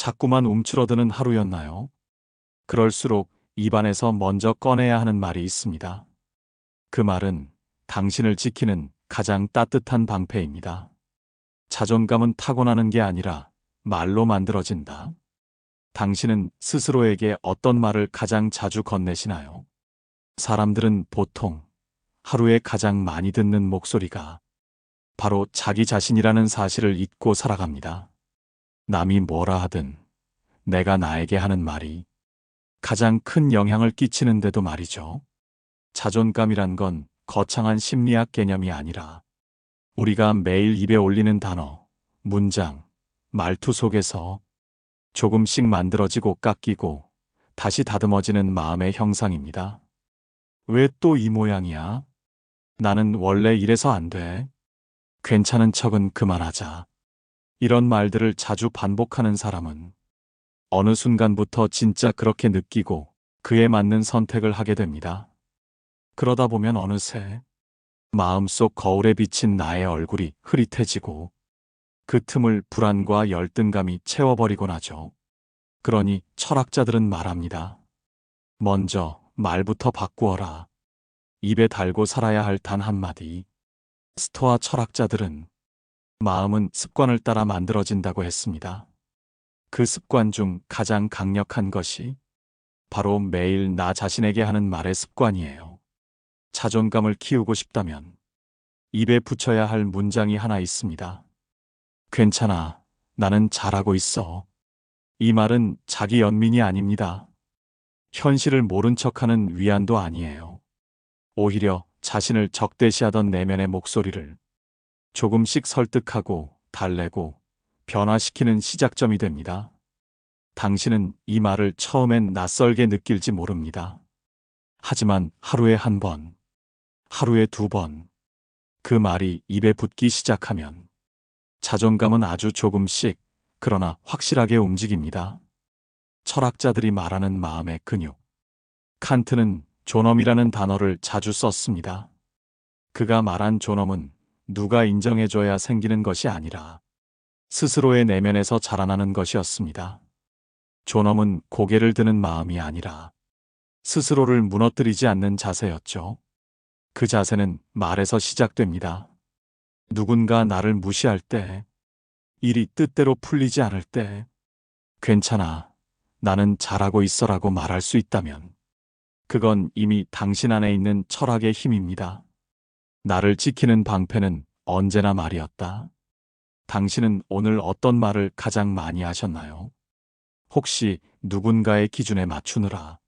자꾸만 움츠러드는 하루였나요? 그럴수록 입안에서 먼저 꺼내야 하는 말이 있습니다. 그 말은 당신을 지키는 가장 따뜻한 방패입니다. 자존감은 타고나는 게 아니라 말로 만들어진다. 당신은 스스로에게 어떤 말을 가장 자주 건네시나요? 사람들은 보통 하루에 가장 많이 듣는 목소리가 바로 자기 자신이라는 사실을 잊고 살아갑니다. 남이 뭐라 하든 내가 나에게 하는 말이 가장 큰 영향을 끼치는데도 말이죠. 자존감이란 건 거창한 심리학 개념이 아니라 우리가 매일 입에 올리는 단어, 문장, 말투 속에서 조금씩 만들어지고 깎이고 다시 다듬어지는 마음의 형상입니다. 왜 또 이 모양이야? 나는 원래 이래서 안 돼. 괜찮은 척은 그만하자. 이런 말들을 자주 반복하는 사람은 어느 순간부터 진짜 그렇게 느끼고 그에 맞는 선택을 하게 됩니다. 그러다 보면 어느새 마음속 거울에 비친 나의 얼굴이 흐릿해지고 그 틈을 불안과 열등감이 채워버리곤 하죠. 그러니 철학자들은 말합니다. 먼저 말부터 바꾸어라. 입에 달고 살아야 할 단 한마디. 스토아 철학자들은 마음은 습관을 따라 만들어진다고 했습니다. 그 습관 중 가장 강력한 것이 바로 매일 나 자신에게 하는 말의 습관이에요. 자존감을 키우고 싶다면 입에 붙여야 할 문장이 하나 있습니다. 괜찮아. 나는 잘하고 있어. 이 말은 자기 연민이 아닙니다. 현실을 모른 척하는 위안도 아니에요. 오히려 자신을 적대시하던 내면의 목소리를 조금씩 설득하고 달래고 변화시키는 시작점이 됩니다. 당신은 이 말을 처음엔 낯설게 느낄지 모릅니다. 하지만 하루에 한 번, 하루에 두 번, 그 말이 입에 붙기 시작하면 자존감은 아주 조금씩, 그러나 확실하게 움직입니다. 철학자들이 말하는 마음의 근육. 칸트는 존엄이라는 단어를 자주 썼습니다. 그가 말한 존엄은 누가 인정해줘야 생기는 것이 아니라 스스로의 내면에서 자라나는 것이었습니다. 존엄은 고개를 드는 마음이 아니라 스스로를 무너뜨리지 않는 자세였죠. 그 자세는 말에서 시작됩니다. 누군가 나를 무시할 때, 일이 뜻대로 풀리지 않을 때, 괜찮아. 나는 잘하고 있어라고 말할 수 있다면, 그건 이미 당신 안에 있는 철학의 힘입니다. 나를 지키는 방패는 언제나 말이었다. 당신은 오늘 어떤 말을 가장 많이 하셨나요? 혹시 누군가의 기준에 맞추느라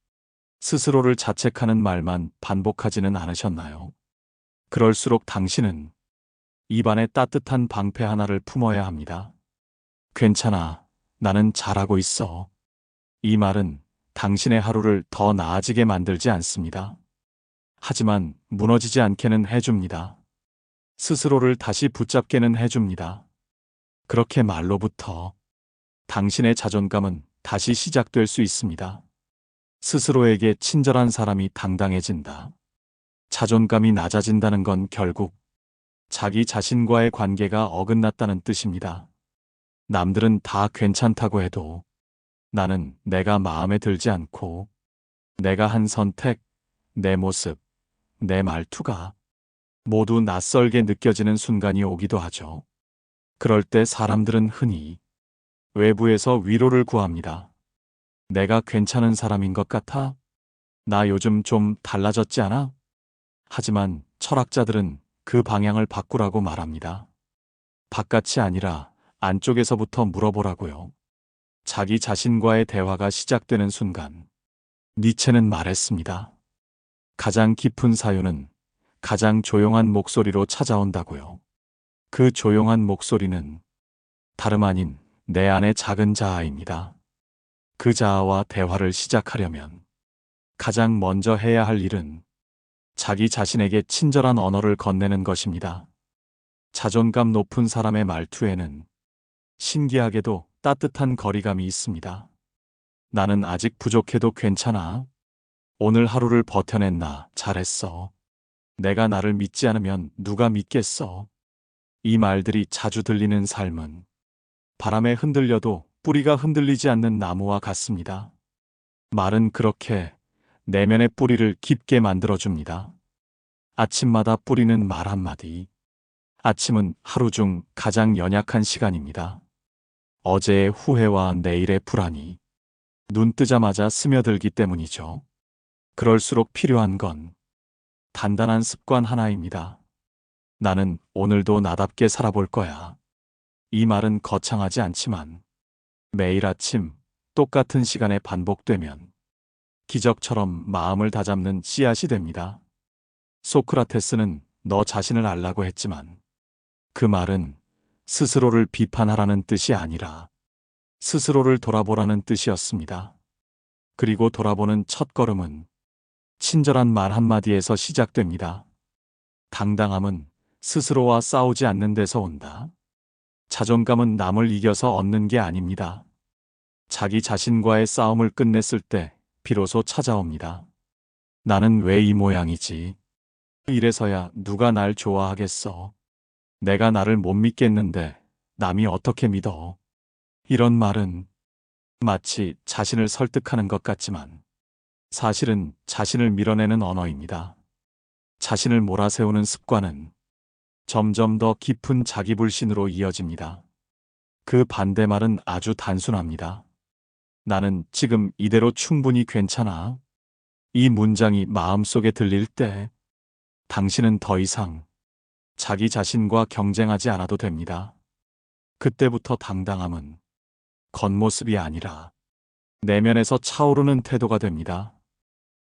스스로를 자책하는 말만 반복하지는 않으셨나요? 그럴수록 당신은 입안에 따뜻한 방패 하나를 품어야 합니다. 괜찮아. 나는 잘하고 있어. 이 말은 당신의 하루를 더 나아지게 만들지 않습니다. 하지만 무너지지 않게는 해줍니다. 스스로를 다시 붙잡게는 해줍니다. 그렇게 말로부터 당신의 자존감은 다시 시작될 수 있습니다. 스스로에게 친절한 사람이 당당해진다. 자존감이 낮아진다는 건 결국 자기 자신과의 관계가 어긋났다는 뜻입니다. 남들은 다 괜찮다고 해도 나는 내가 마음에 들지 않고 내가 한 선택, 내 모습, 내 말투가 모두 낯설게 느껴지는 순간이 오기도 하죠. 그럴 때 사람들은 흔히 외부에서 위로를 구합니다. 내가 괜찮은 사람인 것 같아? 나 요즘 좀 달라졌지 않아? 하지만 철학자들은 그 방향을 바꾸라고 말합니다. 바깥이 아니라 안쪽에서부터 물어보라고요. 자기 자신과의 대화가 시작되는 순간, 니체는 말했습니다. 가장 깊은 사유는 가장 조용한 목소리로 찾아온다고요. 그 조용한 목소리는 다름 아닌 내 안의 작은 자아입니다. 그 자아와 대화를 시작하려면 가장 먼저 해야 할 일은 자기 자신에게 친절한 언어를 건네는 것입니다. 자존감 높은 사람의 말투에는 신기하게도 따뜻한 거리감이 있습니다. 나는 아직 부족해도 괜찮아. 오늘 하루를 버텨냈나? 잘했어. 내가 나를 믿지 않으면 누가 믿겠어? 이 말들이 자주 들리는 삶은 바람에 흔들려도 뿌리가 흔들리지 않는 나무와 같습니다. 말은 그렇게 내면의 뿌리를 깊게 만들어줍니다. 아침마다 뿌리는 말 한마디. 아침은 하루 중 가장 연약한 시간입니다. 어제의 후회와 내일의 불안이 눈 뜨자마자 스며들기 때문이죠. 그럴수록 필요한 건 단단한 습관 하나입니다. 나는 오늘도 나답게 살아볼 거야. 이 말은 거창하지 않지만 매일 아침 똑같은 시간에 반복되면 기적처럼 마음을 다잡는 씨앗이 됩니다. 소크라테스는 너 자신을 알라고 했지만 그 말은 스스로를 비판하라는 뜻이 아니라 스스로를 돌아보라는 뜻이었습니다. 그리고 돌아보는 첫걸음은 친절한 말 한마디에서 시작됩니다. 당당함은 스스로와 싸우지 않는 데서 온다. 자존감은 남을 이겨서 얻는 게 아닙니다. 자기 자신과의 싸움을 끝냈을 때 비로소 찾아옵니다. 나는 왜 이 모양이지? 이래서야 누가 날 좋아하겠어? 내가 나를 못 믿겠는데 남이 어떻게 믿어? 이런 말은 마치 자신을 설득하는 것 같지만 사실은 자신을 밀어내는 언어입니다. 자신을 몰아세우는 습관은 점점 더 깊은 자기불신으로 이어집니다. 그 반대말은 아주 단순합니다. 나는 지금 이대로 충분히 괜찮아. 이 문장이 마음속에 들릴 때 당신은 더 이상 자기 자신과 경쟁하지 않아도 됩니다. 그때부터 당당함은 겉모습이 아니라 내면에서 차오르는 태도가 됩니다.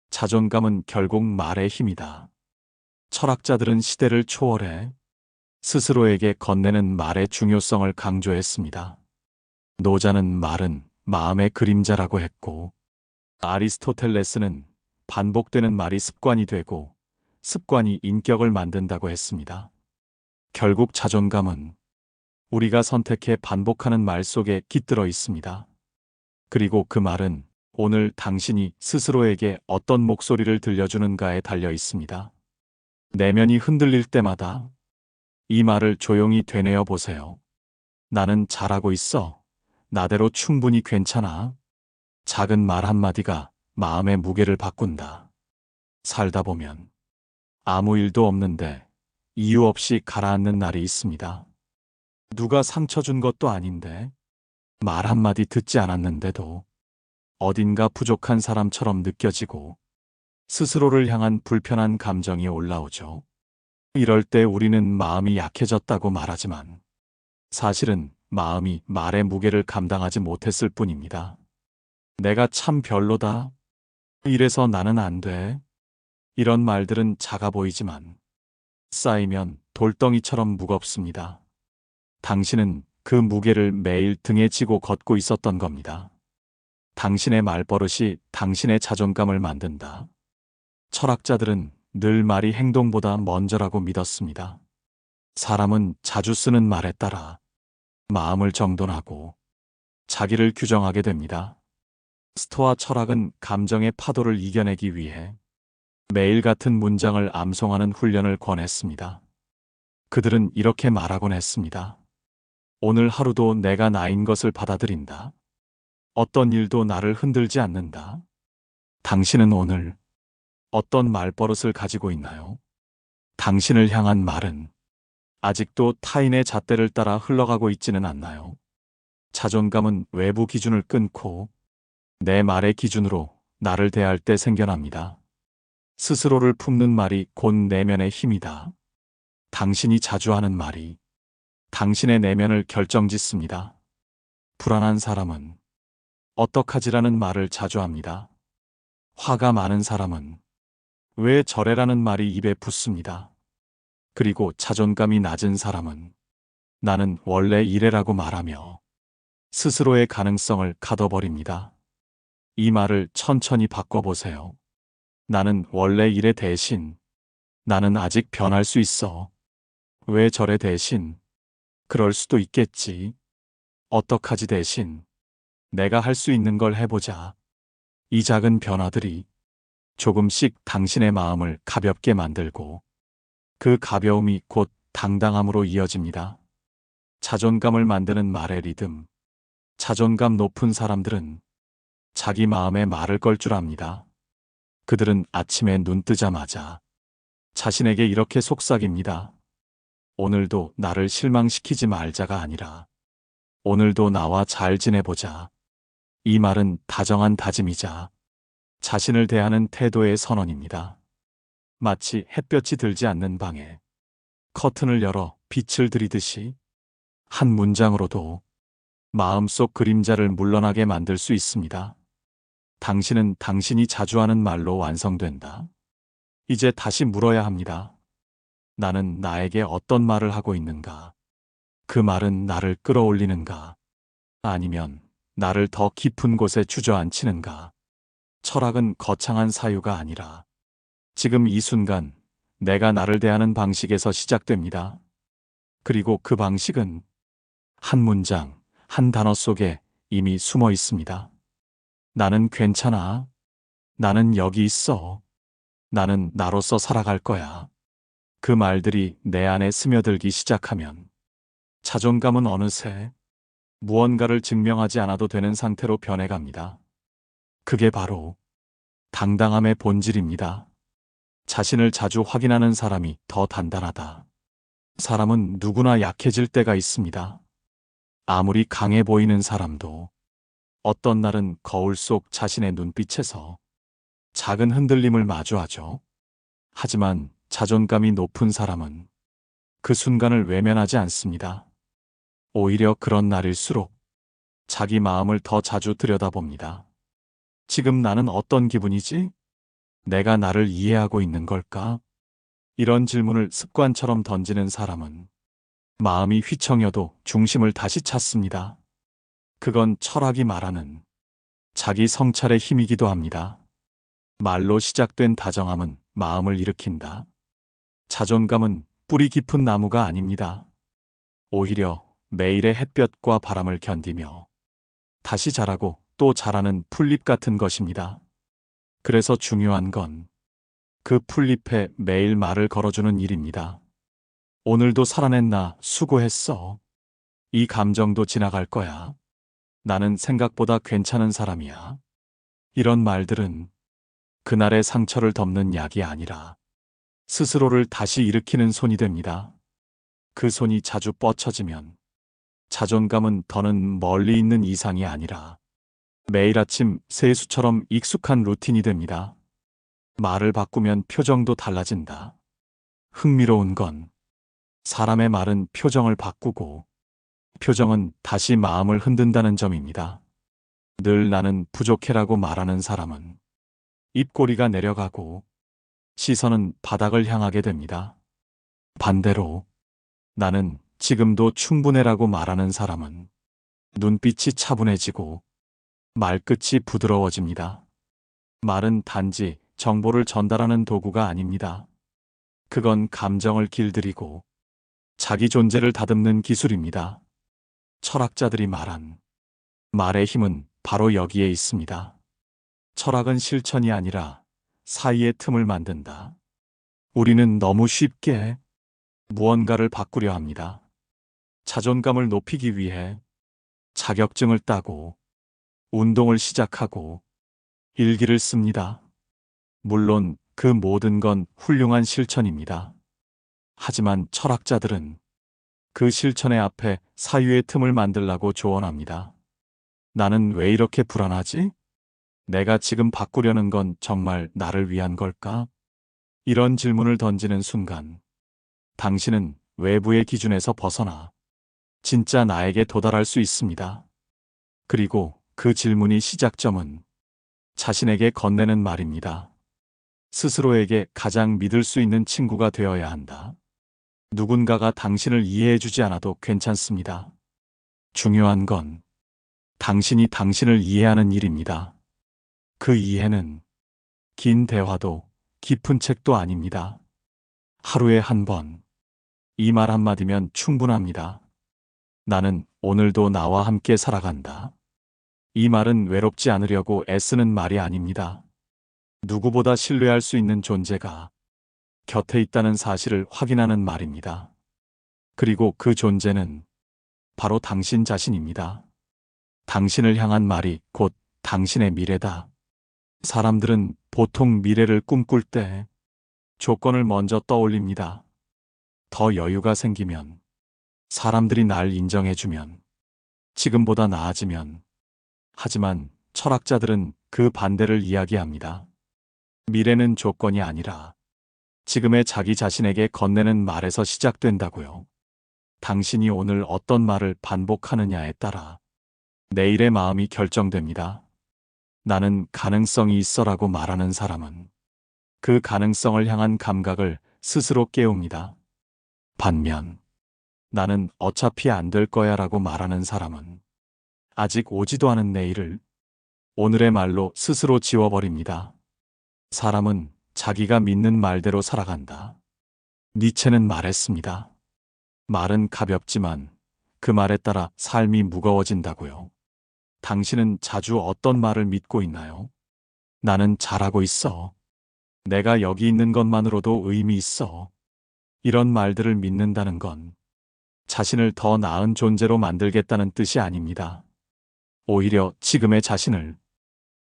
자존감은 결국 말의 힘이다. 철학자들은 시대를 초월해 스스로에게 건네는 말의 중요성을 강조했습니다. 노자는 말은 마음의 그림자라고 했고, 아리스토텔레스는 반복되는 말이 습관이 되고 습관이 인격을 만든다고 했습니다. 결국 자존감은 우리가 선택해 반복하는 말 속에 깃들어 있습니다. 그리고 그 말은 오늘 당신이 스스로에게 어떤 목소리를 들려주는가에 달려 있습니다. 내면이 흔들릴 때마다 이 말을 조용히 되뇌어 보세요. 나는 잘하고 있어. 나대로 충분히 괜찮아. 작은 말 한마디가 마음의 무게를 바꾼다. 살다 보면 아무 일도 없는데 이유 없이 가라앉는 날이 있습니다. 누가 상처 준 것도 아닌데, 말 한마디 듣지 않았는데도 어딘가 부족한 사람처럼 느껴지고 스스로를 향한 불편한 감정이 올라오죠. 이럴 때 우리는 마음이 약해졌다고 말하지만 사실은 마음이 말의 무게를 감당하지 못했을 뿐입니다. 내가 참 별로다. 이래서 나는 안 돼. 이런 말들은 작아 보이지만 쌓이면 돌덩이처럼 무겁습니다. 당신은 그 무게를 매일 등에 지고 걷고 있었던 겁니다. 당신의 말버릇이 당신의 자존감을 만든다. 철학자들은 늘 말이 행동보다 먼저라고 믿었습니다. 사람은 자주 쓰는 말에 따라 마음을 정돈하고 자기를 규정하게 됩니다. 스토아 철학은 감정의 파도를 이겨내기 위해 매일 같은 문장을 암송하는 훈련을 권했습니다. 그들은 이렇게 말하곤 했습니다. 오늘 하루도 내가 나인 것을 받아들인다. 어떤 일도 나를 흔들지 않는다. 당신은 오늘 어떤 말버릇을 가지고 있나요? 당신을 향한 말은 아직도 타인의 잣대를 따라 흘러가고 있지는 않나요? 자존감은 외부 기준을 끊고 내 말의 기준으로 나를 대할 때 생겨납니다. 스스로를 품는 말이 곧 내면의 힘이다. 당신이 자주 하는 말이 당신의 내면을 결정짓습니다. 불안한 사람은 어떡하지라는 말을 자주 합니다. 화가 많은 사람은 왜 저래라는 말이 입에 붙습니다. 그리고 자존감이 낮은 사람은 나는 원래 이래라고 말하며 스스로의 가능성을 가둬버립니다. 이 말을 천천히 바꿔보세요. 나는 원래 이래 대신 나는 아직 변할 수 있어. 왜 저래 대신 그럴 수도 있겠지. 어떡하지 대신 내가 할 수 있는 걸 해보자. 이 작은 변화들이 조금씩 당신의 마음을 가볍게 만들고 그 가벼움이 곧 당당함으로 이어집니다. 자존감을 만드는 말의 리듬. 자존감 높은 사람들은 자기 마음에 말을 걸 줄 압니다. 그들은 아침에 눈 뜨자마자 자신에게 이렇게 속삭입니다. 오늘도 나를 실망시키지 말자가 아니라 오늘도 나와 잘 지내보자. 이 말은 다정한 다짐이자 자신을 대하는 태도의 선언입니다. 마치 햇볕이 들지 않는 방에 커튼을 열어 빛을 들이듯이 한 문장으로도 마음속 그림자를 물러나게 만들 수 있습니다. 당신은 당신이 자주 하는 말로 완성된다. 이제 다시 물어야 합니다. 나는 나에게 어떤 말을 하고 있는가? 그 말은 나를 끌어올리는가? 아니면 나를 더 깊은 곳에 주저앉히는가? 철학은 거창한 사유가 아니라 지금 이 순간 내가 나를 대하는 방식에서 시작됩니다. 그리고 그 방식은 한 문장, 한 단어 속에 이미 숨어 있습니다. 나는 괜찮아. 나는 여기 있어. 나는 나로서 살아갈 거야. 그 말들이 내 안에 스며들기 시작하면 자존감은 어느새 무언가를 증명하지 않아도 되는 상태로 변해갑니다. 그게 바로 당당함의 본질입니다. 자신을 자주 확인하는 사람이 더 단단하다. 사람은 누구나 약해질 때가 있습니다. 아무리 강해 보이는 사람도 어떤 날은 거울 속 자신의 눈빛에서 작은 흔들림을 마주하죠. 하지만 자존감이 높은 사람은 그 순간을 외면하지 않습니다. 오히려 그런 날일수록 자기 마음을 더 자주 들여다봅니다. 지금 나는 어떤 기분이지? 내가 나를 이해하고 있는 걸까? 이런 질문을 습관처럼 던지는 사람은 마음이 휘청여도 중심을 다시 찾습니다. 그건 철학이 말하는 자기 성찰의 힘이기도 합니다. 말로 시작된 다정함은 마음을 일으킨다. 자존감은 뿌리 깊은 나무가 아닙니다. 오히려 매일의 햇볕과 바람을 견디며 다시 자라고 또 자라는 풀잎 같은 것입니다. 그래서 중요한 건 그 풀잎에 매일 말을 걸어주는 일입니다. 오늘도 살아냈나, 수고했어. 이 감정도 지나갈 거야. 나는 생각보다 괜찮은 사람이야. 이런 말들은 그날의 상처를 덮는 약이 아니라 스스로를 다시 일으키는 손이 됩니다. 그 손이 자주 뻗쳐지면 자존감은 더는 멀리 있는 이상이 아니라 매일 아침 세수처럼 익숙한 루틴이 됩니다. 말을 바꾸면 표정도 달라진다. 흥미로운 건 사람의 말은 표정을 바꾸고 표정은 다시 마음을 흔든다는 점입니다. 늘 나는 부족해라고 말하는 사람은 입꼬리가 내려가고 시선은 바닥을 향하게 됩니다. 반대로 나는 지금도 충분해라고 말하는 사람은 눈빛이 차분해지고 말끝이 부드러워집니다. 말은 단지 정보를 전달하는 도구가 아닙니다. 그건 감정을 길들이고 자기 존재를 다듬는 기술입니다. 철학자들이 말한 말의 힘은 바로 여기에 있습니다. 철학은 실천이 아니라 사이의 틈을 만든다. 우리는 너무 쉽게 무언가를 바꾸려 합니다. 자존감을 높이기 위해 자격증을 따고 운동을 시작하고 일기를 씁니다. 물론 그 모든 건 훌륭한 실천입니다. 하지만 철학자들은 그 실천의 앞에 사유의 틈을 만들라고 조언합니다. 나는 왜 이렇게 불안하지? 내가 지금 바꾸려는 건 정말 나를 위한 걸까? 이런 질문을 던지는 순간 당신은 외부의 기준에서 벗어나 진짜 나에게 도달할 수 있습니다. 그리고 그 질문이 시작점은 자신에게 건네는 말입니다. 스스로에게 가장 믿을 수 있는 친구가 되어야 한다. 누군가가 당신을 이해해주지 않아도 괜찮습니다. 중요한 건 당신이 당신을 이해하는 일입니다. 그 이해는 긴 대화도 깊은 책도 아닙니다. 하루에 한 번, 이 말 한마디면 충분합니다. 나는 오늘도 나와 함께 살아간다. 이 말은 외롭지 않으려고 애쓰는 말이 아닙니다. 누구보다 신뢰할 수 있는 존재가 곁에 있다는 사실을 확인하는 말입니다. 그리고 그 존재는 바로 당신 자신입니다. 당신을 향한 말이 곧 당신의 미래다. 사람들은 보통 미래를 꿈꿀 때 조건을 먼저 떠올립니다. 더 여유가 생기면, 사람들이 날 인정해주면, 지금보다 나아지면. 하지만 철학자들은 그 반대를 이야기합니다. 미래는 조건이 아니라 지금의 자기 자신에게 건네는 말에서 시작된다고요. 당신이 오늘 어떤 말을 반복하느냐에 따라 내일의 마음이 결정됩니다. 나는 가능성이 있어라고 말하는 사람은 그 가능성을 향한 감각을 스스로 깨웁니다. 반면 나는 어차피 안 될 거야라고 말하는 사람은 아직 오지도 않은 내일을 오늘의 말로 스스로 지워버립니다. 사람은 자기가 믿는 말대로 살아간다. 니체는 말했습니다. 말은 가볍지만 그 말에 따라 삶이 무거워진다고요. 당신은 자주 어떤 말을 믿고 있나요? 나는 잘하고 있어. 내가 여기 있는 것만으로도 의미 있어. 이런 말들을 믿는다는 건 자신을 더 나은 존재로 만들겠다는 뜻이 아닙니다. 오히려 지금의 자신을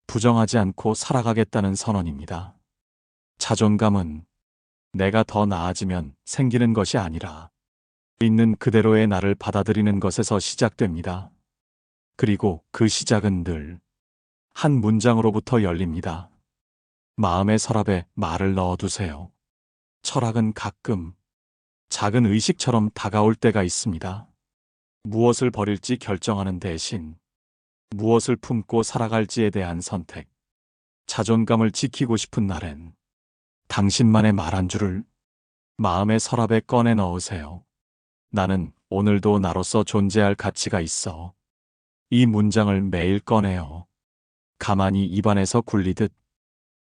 부정하지 않고 살아가겠다는 선언입니다. 자존감은 내가 더 나아지면 생기는 것이 아니라 있는 그대로의 나를 받아들이는 것에서 시작됩니다. 그리고 그 시작은 늘 한 문장으로부터 열립니다. 마음의 서랍에 말을 넣어두세요. 철학은 가끔 작은 의식처럼 다가올 때가 있습니다. 무엇을 버릴지 결정하는 대신 무엇을 품고 살아갈지에 대한 선택. 자존감을 지키고 싶은 날엔 당신만의 말 한 줄을 마음의 서랍에 꺼내 넣으세요. 나는 오늘도 나로서 존재할 가치가 있어. 이 문장을 매일 꺼내요. 가만히 입안에서 굴리듯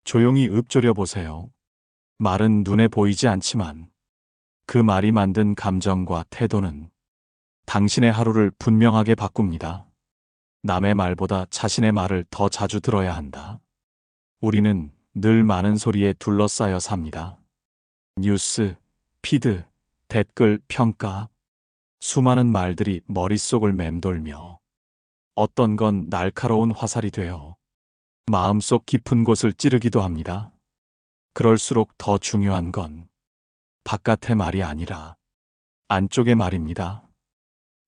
조용히 읊조려 보세요. 말은 눈에 보이지 않지만 그 말이 만든 감정과 태도는 당신의 하루를 분명하게 바꿉니다. 남의 말보다 자신의 말을 더 자주 들어야 한다. 우리는 늘 많은 소리에 둘러싸여 삽니다. 뉴스, 피드, 댓글, 평가. 수많은 말들이 머릿속을 맴돌며 어떤 건 날카로운 화살이 되어 마음속 깊은 곳을 찌르기도 합니다. 그럴수록 더 중요한 건 바깥의 말이 아니라 안쪽의 말입니다.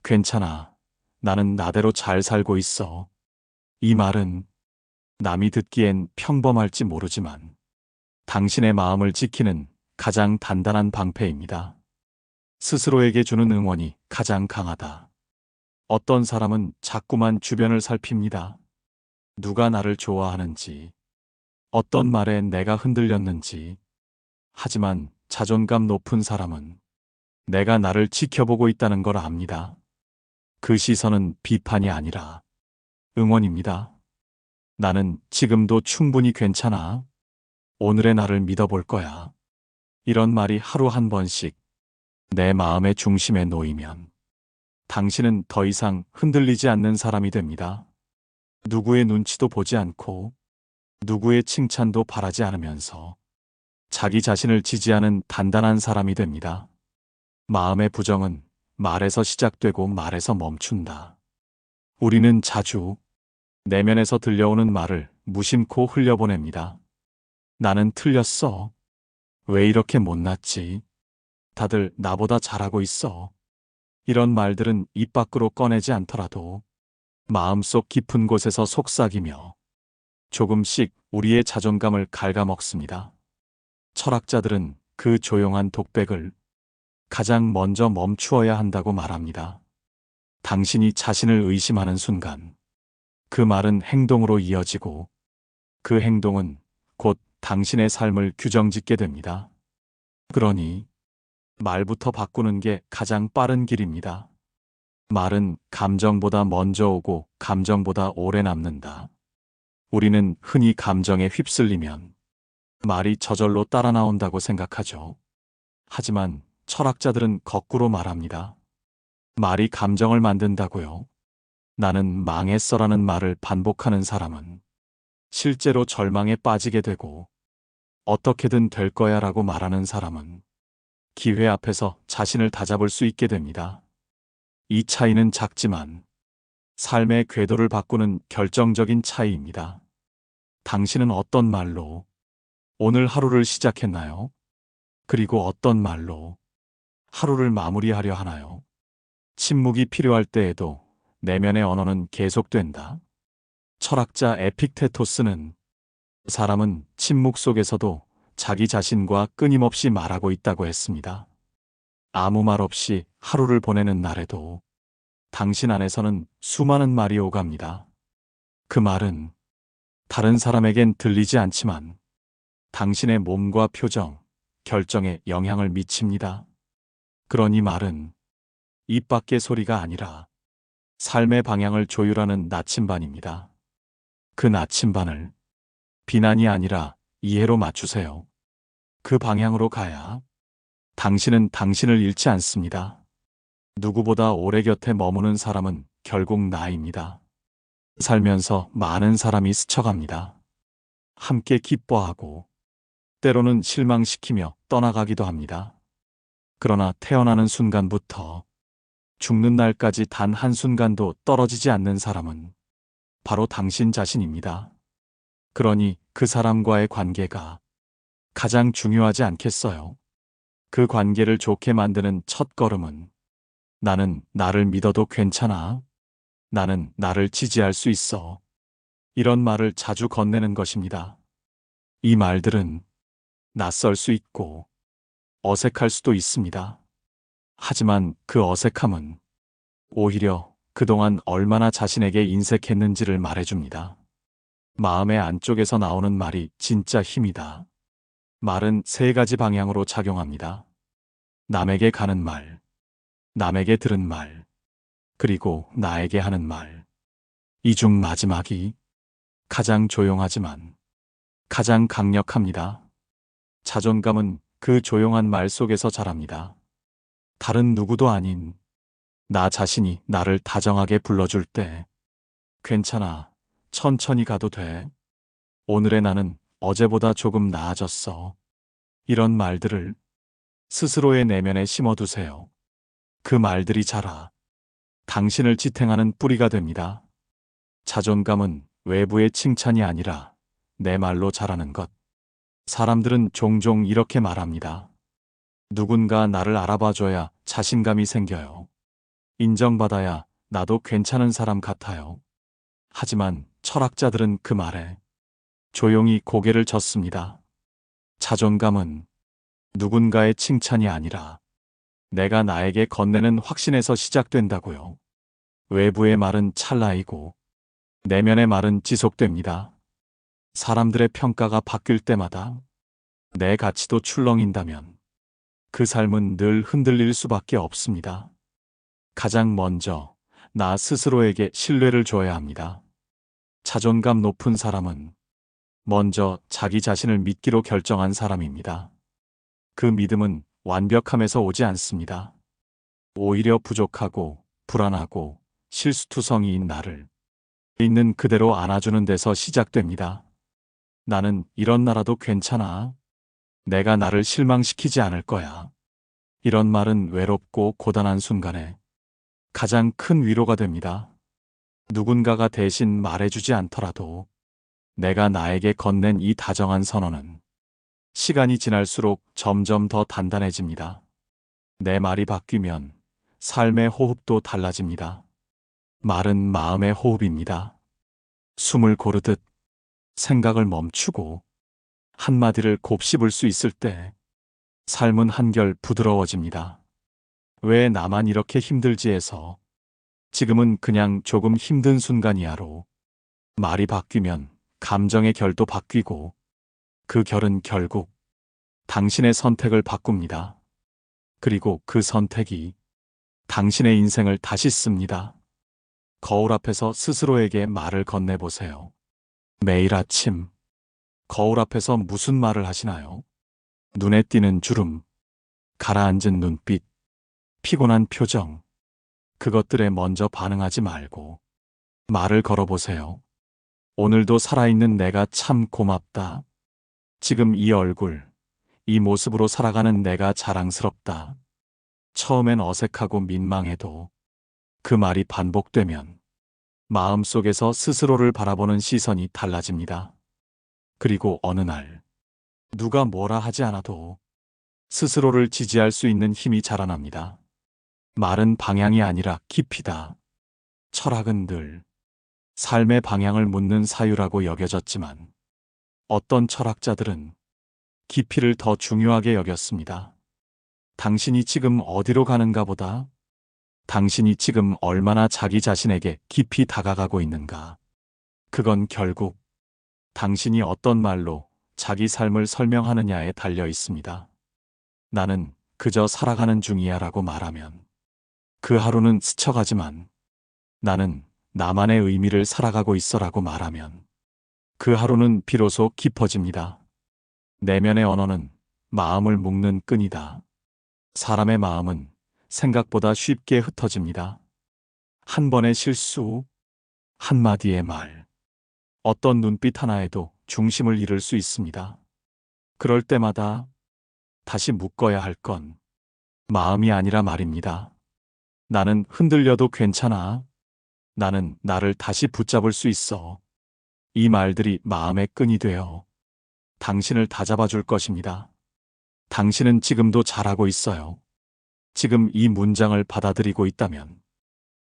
괜찮아. 나는 나대로 잘 살고 있어. 이 말은 남이 듣기엔 평범할지 모르지만 당신의 마음을 지키는 가장 단단한 방패입니다. 스스로에게 주는 응원이 가장 강하다. 어떤 사람은 자꾸만 주변을 살핍니다. 누가 나를 좋아하는지, 어떤 말에 내가 흔들렸는지. 하지만 자존감 높은 사람은 내가 나를 지켜보고 있다는 걸 압니다. 그 시선은 비판이 아니라 응원입니다. 나는 지금도 충분히 괜찮아. 오늘의 나를 믿어볼 거야. 이런 말이 하루 한 번씩 내 마음의 중심에 놓이면 당신은 더 이상 흔들리지 않는 사람이 됩니다. 누구의 눈치도 보지 않고 누구의 칭찬도 바라지 않으면서 자기 자신을 지지하는 단단한 사람이 됩니다. 마음의 부정은 말에서 시작되고 말에서 멈춘다. 우리는 자주 내면에서 들려오는 말을 무심코 흘려보냅니다. 나는 틀렸어. 왜 이렇게 못났지? 다들 나보다 잘하고 있어. 이런 말들은 입 밖으로 꺼내지 않더라도 마음속 깊은 곳에서 속삭이며 조금씩 우리의 자존감을 갉아먹습니다. 철학자들은 그 조용한 독백을 가장 먼저 멈추어야 한다고 말합니다. 당신이 자신을 의심하는 순간 그 말은 행동으로 이어지고 그 행동은 곧 당신의 삶을 규정짓게 됩니다. 그러니 말부터 바꾸는 게 가장 빠른 길입니다. 말은 감정보다 먼저 오고 감정보다 오래 남는다. 우리는 흔히 감정에 휩쓸리면 말이 저절로 따라 나온다고 생각하죠. 하지만 철학자들은 거꾸로 말합니다. 말이 감정을 만든다고요. 나는 망했어라는 말을 반복하는 사람은 실제로 절망에 빠지게 되고 어떻게든 될 거야라고 말하는 사람은 기회 앞에서 자신을 다잡을 수 있게 됩니다. 이 차이는 작지만 삶의 궤도를 바꾸는 결정적인 차이입니다. 당신은 어떤 말로 오늘 하루를 시작했나요? 그리고 어떤 말로 하루를 마무리하려 하나요? 침묵이 필요할 때에도 내면의 언어는 계속된다. 철학자 에픽테토스는 사람은 침묵 속에서도 자기 자신과 끊임없이 말하고 있다고 했습니다. 아무 말 없이 하루를 보내는 날에도 당신 안에서는 수많은 말이 오갑니다. 그 말은 다른 사람에겐 들리지 않지만 당신의 몸과 표정, 결정에 영향을 미칩니다. 그러니 말은 입 밖의 소리가 아니라 삶의 방향을 조율하는 나침반입니다. 그 나침반을 비난이 아니라 이해로 맞추세요. 그 방향으로 가야 당신은 당신을 잃지 않습니다. 누구보다 오래 곁에 머무는 사람은 결국 나입니다. 살면서 많은 사람이 스쳐갑니다. 함께 기뻐하고 때로는 실망시키며 떠나가기도 합니다. 그러나 태어나는 순간부터 죽는 날까지 단 한순간도 떨어지지 않는 사람은 바로 당신 자신입니다. 그러니 그 사람과의 관계가 가장 중요하지 않겠어요? 그 관계를 좋게 만드는 첫 걸음은 나는 나를 믿어도 괜찮아. 나는 나를 지지할 수 있어. 이런 말을 자주 건네는 것입니다. 이 말들은 낯설 수 있고 어색할 수도 있습니다. 하지만 그 어색함은 오히려 그동안 얼마나 자신에게 인색했는지를 말해줍니다. 마음의 안쪽에서 나오는 말이 진짜 힘이다. 말은 세 가지 방향으로 작용합니다. 남에게 가는 말, 남에게 들은 말, 그리고 나에게 하는 말. 이 중 마지막이 가장 조용하지만 가장 강력합니다. 자존감은 그 조용한 말 속에서 자랍니다. 다른 누구도 아닌 나 자신이 나를 다정하게 불러줄 때 괜찮아, 천천히 가도 돼. 오늘의 나는 어제보다 조금 나아졌어. 이런 말들을 스스로의 내면에 심어두세요. 그 말들이 자라 당신을 지탱하는 뿌리가 됩니다. 자존감은 외부의 칭찬이 아니라 내 말로 자라는 것. 사람들은 종종 이렇게 말합니다. 누군가 나를 알아봐줘야 자신감이 생겨요. 인정받아야 나도 괜찮은 사람 같아요. 하지만 철학자들은 그 말에 조용히 고개를 젓습니다. 자존감은 누군가의 칭찬이 아니라 내가 나에게 건네는 확신에서 시작된다고요. 외부의 말은 찰나이고 내면의 말은 지속됩니다. 사람들의 평가가 바뀔 때마다 내 가치도 출렁인다면 그 삶은 늘 흔들릴 수밖에 없습니다. 가장 먼저 나 스스로에게 신뢰를 줘야 합니다. 자존감 높은 사람은 먼저 자기 자신을 믿기로 결정한 사람입니다. 그 믿음은 완벽함에서 오지 않습니다. 오히려 부족하고 불안하고 실수투성이인 나를 있는 그대로 안아주는 데서 시작됩니다. 나는 이런 나라도 괜찮아. 내가 나를 실망시키지 않을 거야. 이런 말은 외롭고 고단한 순간에 가장 큰 위로가 됩니다. 누군가가 대신 말해주지 않더라도 내가 나에게 건넨 이 다정한 선언은 시간이 지날수록 점점 더 단단해집니다. 내 말이 바뀌면 삶의 호흡도 달라집니다. 말은 마음의 호흡입니다. 숨을 고르듯 생각을 멈추고 한마디를 곱씹을 수 있을 때 삶은 한결 부드러워집니다. 왜 나만 이렇게 힘들지 해서 지금은 그냥 조금 힘든 순간이야로 말이 바뀌면 감정의 결도 바뀌고 그 결은 결국 당신의 선택을 바꿉니다. 그리고 그 선택이 당신의 인생을 다시 씁니다. 거울 앞에서 스스로에게 말을 건네보세요. 매일 아침 거울 앞에서 무슨 말을 하시나요? 눈에 띄는 주름, 가라앉은 눈빛, 피곤한 표정. 그것들에 먼저 반응하지 말고 말을 걸어보세요. 오늘도 살아있는 내가 참 고맙다. 지금 이 얼굴, 이 모습으로 살아가는 내가 자랑스럽다. 처음엔 어색하고 민망해도 그 말이 반복되면 마음속에서 스스로를 바라보는 시선이 달라집니다. 그리고 어느 날, 누가 뭐라 하지 않아도 스스로를 지지할 수 있는 힘이 자라납니다. 말은 방향이 아니라 깊이다. 철학은 늘 삶의 방향을 묻는 사유라고 여겨졌지만 어떤 철학자들은 깊이를 더 중요하게 여겼습니다. 당신이 지금 어디로 가는가 보다 당신이 지금 얼마나 자기 자신에게 깊이 다가가고 있는가. 그건 결국 당신이 어떤 말로 자기 삶을 설명하느냐에 달려 있습니다. 나는 그저 살아가는 중이야 라고 말하면 그 하루는 스쳐가지만 나는 나만의 의미를 살아가고 있어 라고 말하면 그 하루는 비로소 깊어집니다. 내면의 언어는 마음을 묶는 끈이다. 사람의 마음은 생각보다 쉽게 흩어집니다. 한 번의 실수, 한마디의 말, 어떤 눈빛 하나에도 중심을 잃을 수 있습니다. 그럴 때마다 다시 묶어야 할 건 마음이 아니라 말입니다. 나는 흔들려도 괜찮아. 나는 나를 다시 붙잡을 수 있어. 이 말들이 마음의 끈이 되어 당신을 다잡아 줄 것입니다. 당신은 지금도 잘하고 있어요. 지금 이 문장을 받아들이고 있다면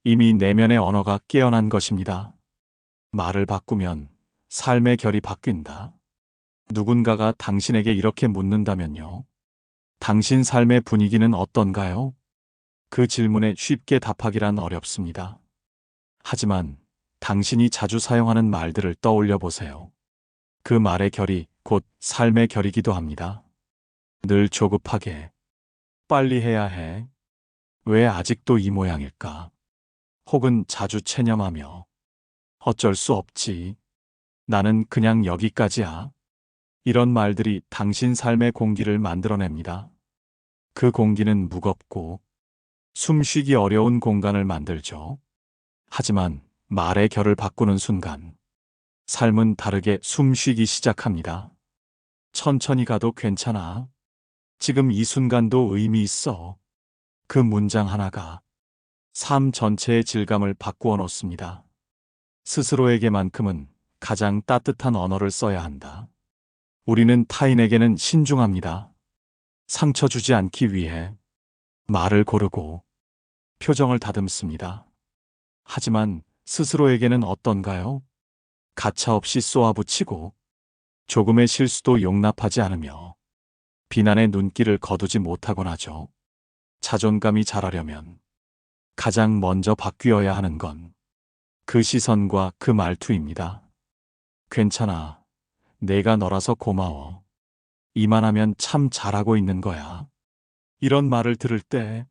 이미 내면의 언어가 깨어난 것입니다. 말을 바꾸면 삶의 결이 바뀐다. 누군가가 당신에게 이렇게 묻는다면요. 당신 삶의 분위기는 어떤가요? 그 질문에 쉽게 답하기란 어렵습니다. 하지만 당신이 자주 사용하는 말들을 떠올려 보세요. 그 말의 결이 곧 삶의 결이기도 합니다. 늘 조급하게, 빨리 해야 해. 왜 아직도 이 모양일까? 혹은 자주 체념하며, 어쩔 수 없지. 나는 그냥 여기까지야. 이런 말들이 당신 삶의 공기를 만들어냅니다. 그 공기는 무겁고 숨쉬기 어려운 공간을 만들죠. 하지만 말의 결을 바꾸는 순간 삶은 다르게 숨쉬기 시작합니다. 천천히 가도 괜찮아. 지금 이 순간도 의미 있어. 그 문장 하나가 삶 전체의 질감을 바꾸어 놓습니다. 스스로에게만큼은 가장 따뜻한 언어를 써야 한다. 우리는 타인에게는 신중합니다. 상처 주지 않기 위해 말을 고르고 표정을 다듬습니다. 하지만 스스로에게는 어떤가요? 가차없이 쏘아붙이고 조금의 실수도 용납하지 않으며 비난의 눈길을 거두지 못하곤 하죠. 자존감이 자라려면 가장 먼저 바뀌어야 하는 건 그 시선과 그 말투입니다. 괜찮아. 내가 너라서 고마워. 이만하면 참 잘하고 있는 거야. 이런 말을 들을 때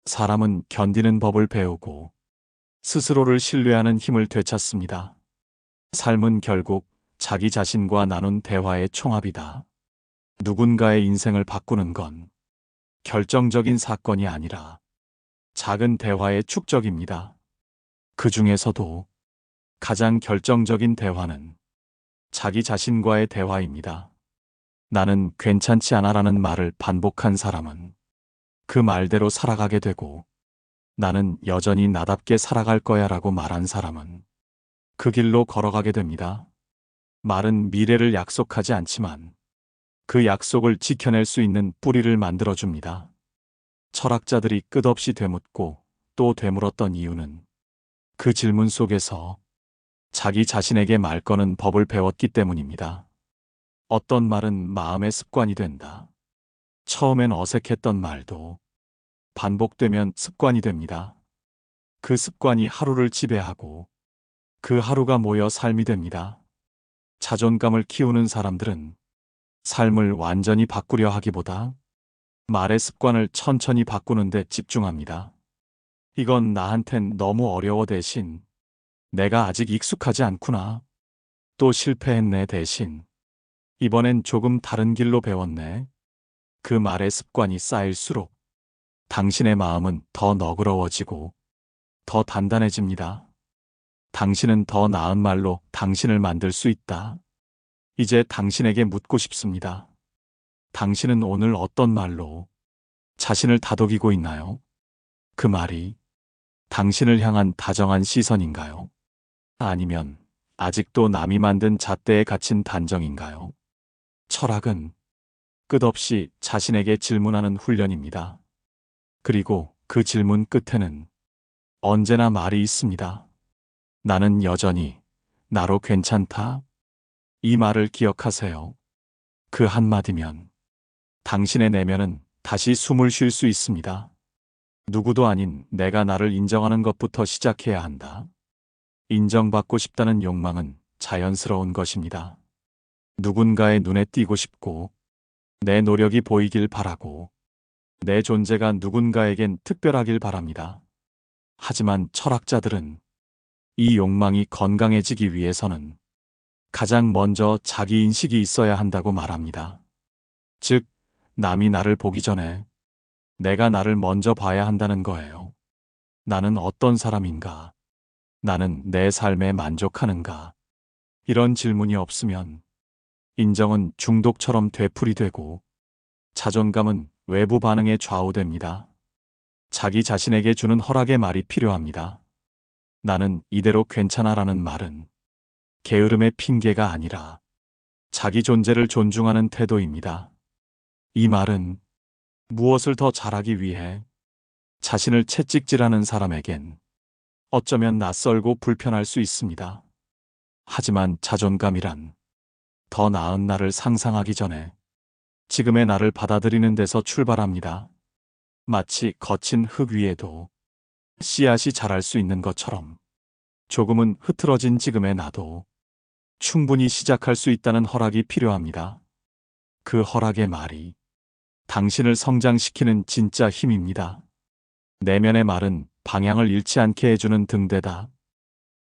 사람은 견디는 법을 배우고 스스로를 신뢰하는 힘을 되찾습니다. 삶은 결국 자기 자신과 나눈 대화의 총합이다. 누군가의 인생을 바꾸는 건 결정적인 사건이 아니라 작은 대화의 축적입니다. 그 중에서도 가장 결정적인 대화는 자기 자신과의 대화입니다. 나는 괜찮지 않아라는 말을 반복한 사람은 그 말대로 살아가게 되고 나는 여전히 나답게 살아갈 거야 라고 말한 사람은 그 길로 걸어가게 됩니다. 말은 미래를 약속하지 않지만 그 약속을 지켜낼 수 있는 뿌리를 만들어줍니다. 철학자들이 끝없이 되묻고 또 되물었던 이유는 그 질문 속에서 자기 자신에게 말 거는 법을 배웠기 때문입니다. 어떤 말은 마음의 습관이 된다. 처음엔 어색했던 말도 반복되면 습관이 됩니다. 그 습관이 하루를 지배하고 그 하루가 모여 삶이 됩니다. 자존감을 키우는 사람들은 삶을 완전히 바꾸려 하기보다 말의 습관을 천천히 바꾸는 데 집중합니다. 이건 나한텐 너무 어려워 대신 내가 아직 익숙하지 않구나. 또 실패했네 대신 이번엔 조금 다른 길로 배웠네. 그 말의 습관이 쌓일수록 당신의 마음은 더 너그러워지고 더 단단해집니다. 당신은 더 나은 말로 당신을 만들 수 있다. 이제 당신에게 묻고 싶습니다. 당신은 오늘 어떤 말로 자신을 다독이고 있나요? 그 말이 당신을 향한 다정한 시선인가요? 아니면 아직도 남이 만든 잣대에 갇힌 단정인가요? 철학은 끝없이 자신에게 질문하는 훈련입니다. 그리고 그 질문 끝에는 언제나 말이 있습니다. 나는 여전히 나로 괜찮다. 이 말을 기억하세요. 그 한마디면 당신의 내면은 다시 숨을 쉴 수 있습니다. 누구도 아닌 내가 나를 인정하는 것부터 시작해야 한다. 인정받고 싶다는 욕망은 자연스러운 것입니다. 누군가의 눈에 띄고 싶고, 내 노력이 보이길 바라고, 내 존재가 누군가에겐 특별하길 바랍니다. 하지만 철학자들은 이 욕망이 건강해지기 위해서는 가장 먼저 자기 인식이 있어야 한다고 말합니다. 즉, 남이 나를 보기 전에 내가 나를 먼저 봐야 한다는 거예요. 나는 어떤 사람인가? 나는 내 삶에 만족하는가? 이런 질문이 없으면 인정은 중독처럼 되풀이되고 자존감은 외부 반응에 좌우됩니다. 자기 자신에게 주는 허락의 말이 필요합니다. 나는 이대로 괜찮아라는 말은 게으름의 핑계가 아니라 자기 존재를 존중하는 태도입니다. 이 말은 무엇을 더 잘하기 위해 자신을 채찍질하는 사람에겐 어쩌면 낯설고 불편할 수 있습니다. 하지만 자존감이란 더 나은 나를 상상하기 전에 지금의 나를 받아들이는 데서 출발합니다. 마치 거친 흙 위에도 씨앗이 자랄 수 있는 것처럼 조금은 흐트러진 지금의 나도 충분히 시작할 수 있다는 허락이 필요합니다. 그 허락의 말이 당신을 성장시키는 진짜 힘입니다. 내면의 말은 방향을 잃지 않게 해주는 등대다.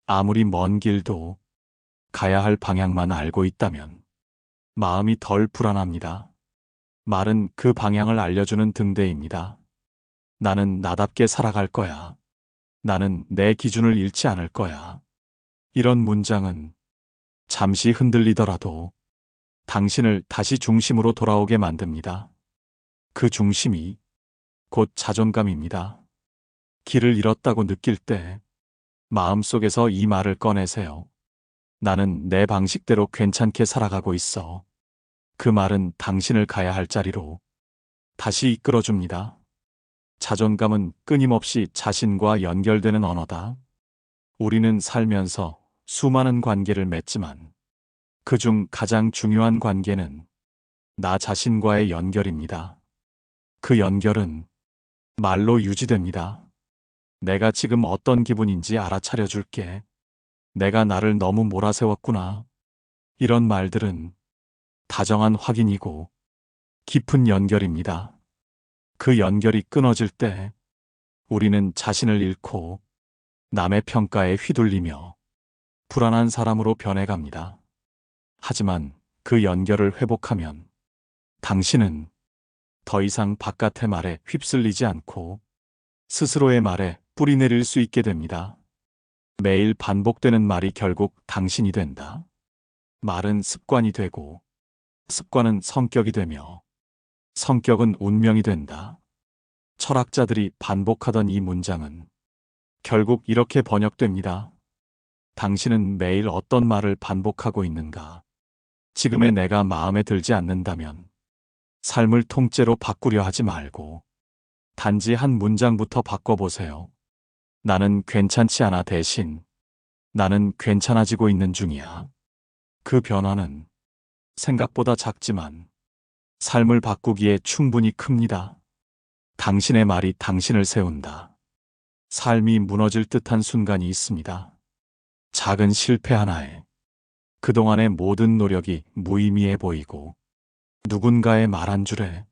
아무리 먼 길도 가야 할 방향만 알고 있다면 마음이 덜 불안합니다. 말은 그 방향을 알려주는 등대입니다. 나는 나답게 살아갈 거야. 나는 내 기준을 잃지 않을 거야. 이런 문장은 잠시 흔들리더라도 당신을 다시 중심으로 돌아오게 만듭니다. 그 중심이 곧 자존감입니다. 길을 잃었다고 느낄 때 마음속에서 이 말을 꺼내세요. 나는 내 방식대로 괜찮게 살아가고 있어. 그 말은 당신을 가야 할 자리로 다시 이끌어줍니다. 자존감은 끊임없이 자신과 연결되는 언어다. 우리는 살면서 수많은 관계를 맺지만 그중 가장 중요한 관계는 나 자신과의 연결입니다. 그 연결은 말로 유지됩니다. 내가 지금 어떤 기분인지 알아차려 줄게. 내가 나를 너무 몰아세웠구나. 이런 말들은 다정한 확인이고 깊은 연결입니다. 그 연결이 끊어질 때 우리는 자신을 잃고 남의 평가에 휘둘리며 불안한 사람으로 변해갑니다. 하지만 그 연결을 회복하면 당신은 더 이상 바깥의 말에 휩쓸리지 않고 스스로의 말에 뿌리 내릴 수 있게 됩니다. 매일 반복되는 말이 결국 당신이 된다. 말은 습관이 되고 습관은 성격이 되며 성격은 운명이 된다. 철학자들이 반복하던 이 문장은 결국 이렇게 번역됩니다. 당신은 매일 어떤 말을 반복하고 있는가? 지금의 내가 마음에 들지 않는다면 삶을 통째로 바꾸려 하지 말고 단지 한 문장부터 바꿔보세요. 나는 괜찮지 않아 대신 나는 괜찮아지고 있는 중이야. 그 변화는 생각보다 작지만 삶을 바꾸기에 충분히 큽니다. 당신의 말이 당신을 세운다. 삶이 무너질 듯한 순간이 있습니다. 작은 실패 하나에 그동안의 모든 노력이 무의미해 보이고 누군가의 말 한 줄에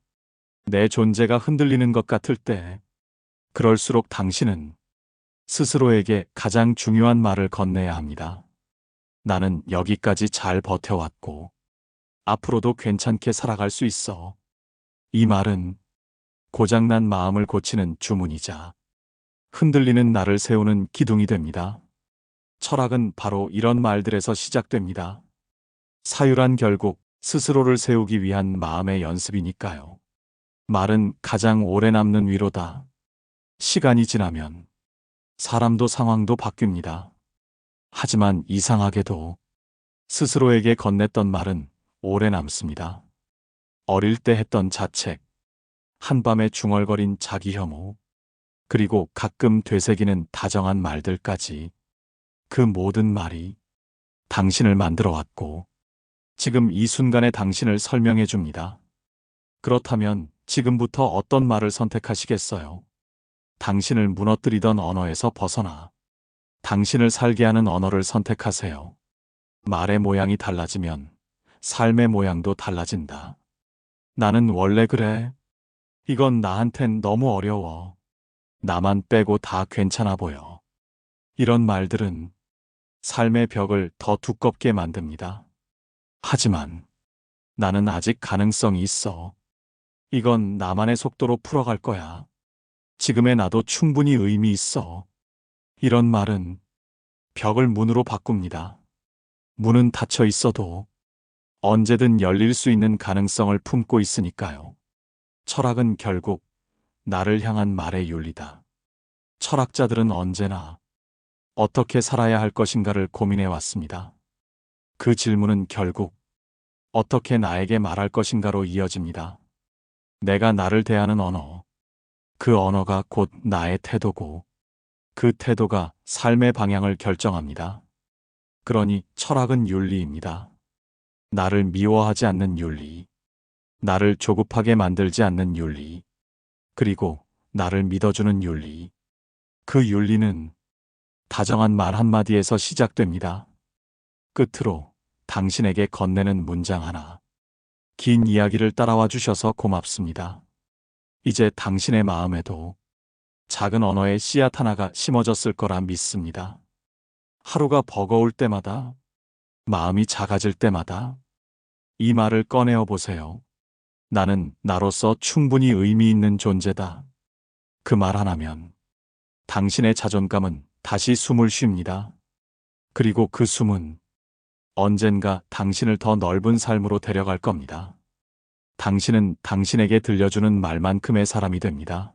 내 존재가 흔들리는 것 같을 때 그럴수록 당신은 스스로에게 가장 중요한 말을 건네야 합니다. 나는 여기까지 잘 버텨왔고 앞으로도 괜찮게 살아갈 수 있어. 이 말은 고장난 마음을 고치는 주문이자 흔들리는 나를 세우는 기둥이 됩니다. 철학은 바로 이런 말들에서 시작됩니다. 사유란 결국 스스로를 세우기 위한 마음의 연습이니까요. 말은 가장 오래 남는 위로다. 시간이 지나면 사람도 상황도 바뀝니다. 하지만 이상하게도 스스로에게 건넸던 말은 오래 남습니다. 어릴 때 했던 자책, 한밤에 중얼거린 자기 혐오, 그리고 가끔 되새기는 다정한 말들까지, 그 모든 말이 당신을 만들어 왔고 지금 이 순간의 당신을 설명해 줍니다. 그렇다면 지금부터 어떤 말을 선택하시겠어요? 당신을 무너뜨리던 언어에서 벗어나 당신을 살게 하는 언어를 선택하세요. 말의 모양이 달라지면 삶의 모양도 달라진다. 나는 원래 그래. 이건 나한텐 너무 어려워. 나만 빼고 다 괜찮아 보여. 이런 말들은 삶의 벽을 더 두껍게 만듭니다. 하지만 나는 아직 가능성이 있어. 이건 나만의 속도로 풀어갈 거야. 지금의 나도 충분히 의미 있어. 이런 말은 벽을 문으로 바꿉니다. 문은 닫혀 있어도 언제든 열릴 수 있는 가능성을 품고 있으니까요. 철학은 결국 나를 향한 말의 윤리다. 철학자들은 언제나 어떻게 살아야 할 것인가를 고민해 왔습니다. 그 질문은 결국 어떻게 나에게 말할 것인가로 이어집니다. 내가 나를 대하는 언어, 그 언어가 곧 나의 태도고 그 태도가 삶의 방향을 결정합니다. 그러니 철학은 윤리입니다. 나를 미워하지 않는 윤리, 나를 조급하게 만들지 않는 윤리, 그리고 나를 믿어주는 윤리. 그 윤리는 다정한 말 한마디에서 시작됩니다. 끝으로 당신에게 건네는 문장 하나. 긴 이야기를 따라와 주셔서 고맙습니다. 이제 당신의 마음에도 작은 언어의 씨앗 하나가 심어졌을 거라 믿습니다. 하루가 버거울 때마다, 마음이 작아질 때마다 이 말을 꺼내어 보세요. 나는 나로서 충분히 의미 있는 존재다. 그 말 하나면 당신의 자존감은 다시 숨을 쉽니다. 그리고 그 숨은 언젠가 당신을 더 넓은 삶으로 데려갈 겁니다. 당신은 당신에게 들려주는 말만큼의 사람이 됩니다.